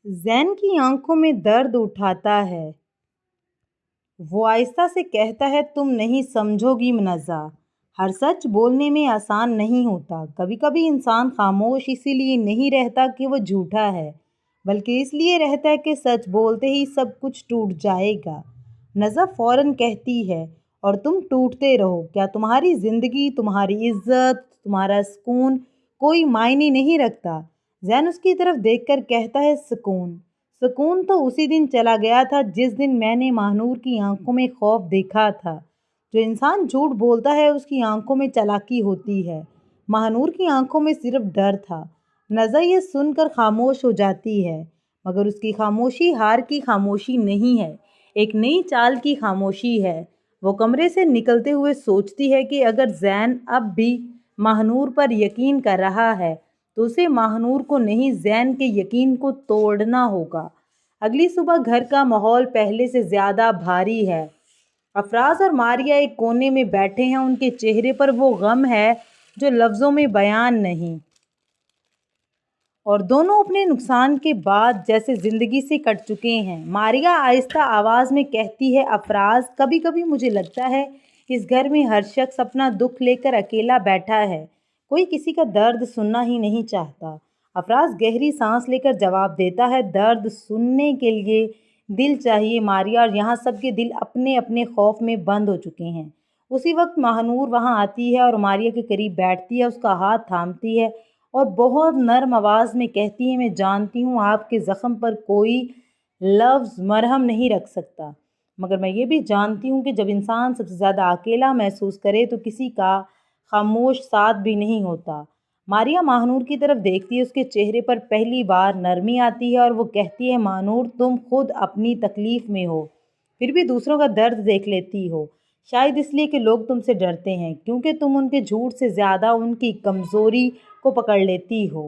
زین کی آنکھوں میں درد اٹھاتا ہے۔ وہ آہستہ سے کہتا ہے، تم نہیں سمجھو گی منزہ، ہر سچ بولنے میں آسان نہیں ہوتا۔ کبھی کبھی انسان خاموش اسی لیے نہیں رہتا کہ وہ جھوٹا ہے، بلکہ اس لیے رہتا ہے کہ سچ بولتے ہی سب کچھ ٹوٹ جائے گا۔ نزا فوراً کہتی ہے، اور تم ٹوٹتے رہو، کیا تمہاری زندگی، تمہاری عزت، تمہارا سکون کوئی معنی نہیں رکھتا؟ زین اس کی طرف دیکھ کر کہتا ہے، سکون؟ سکون تو اسی دن چلا گیا تھا جس دن میں نے ماہنور کی آنکھوں میں خوف دیکھا تھا۔ جو انسان جھوٹ بولتا ہے اس کی آنکھوں میں چالاکی ہوتی ہے، ماہنور کی آنکھوں میں صرف ڈر تھا۔ نزا یہ سن کر خاموش ہو جاتی ہے، مگر اس کی خاموشی ہار کی خاموشی نہیں ہے، ایک نئی چال کی خاموشی ہے۔ وہ کمرے سے نکلتے ہوئے سوچتی ہے کہ اگر زین اب بھی ماہنور پر یقین کر رہا ہے تو اسے ماہنور کو نہیں، زین کے یقین کو توڑنا ہوگا۔ اگلی صبح گھر کا ماحول پہلے سے زیادہ بھاری ہے۔ افراز اور ماریہ ایک کونے میں بیٹھے ہیں، ان کے چہرے پر وہ غم ہے جو لفظوں میں بیان نہیں، اور دونوں اپنے نقصان کے بعد جیسے زندگی سے کٹ چکے ہیں۔ ماریہ آہستہ آواز میں کہتی ہے، افراز، کبھی کبھی مجھے لگتا ہے اس گھر میں ہر شخص اپنا دکھ لے کر اکیلا بیٹھا ہے، کوئی کسی کا درد سننا ہی نہیں چاہتا۔ افراز گہری سانس لے کر جواب دیتا ہے، درد سننے کے لیے دل چاہیے ماریہ، اور یہاں سب کے دل اپنے اپنے خوف میں بند ہو چکے ہیں۔ اسی وقت ماہنور وہاں آتی ہے اور ماریہ کے قریب بیٹھتی ہے، اس کا ہاتھ تھامتی ہے اور بہت نرم آواز میں کہتی ہے، میں جانتی ہوں آپ کے زخم پر کوئی لفظ مرہم نہیں رکھ سکتا، مگر میں یہ بھی جانتی ہوں کہ جب انسان سب سے زیادہ اکیلا محسوس کرے تو کسی کا خاموش ساتھ بھی نہیں ہوتا۔ ماریہ ماہنور کی طرف دیکھتی ہے، اس کے چہرے پر پہلی بار نرمی آتی ہے اور وہ کہتی ہے، ماہنور، تم خود اپنی تکلیف میں ہو، پھر بھی دوسروں کا درد دیکھ لیتی ہو، شاید اس لیے کہ لوگ تم سے ڈرتے ہیں، کیونکہ تم ان کے جھوٹ سے زیادہ ان کی کمزوری کو پکڑ لیتی ہو۔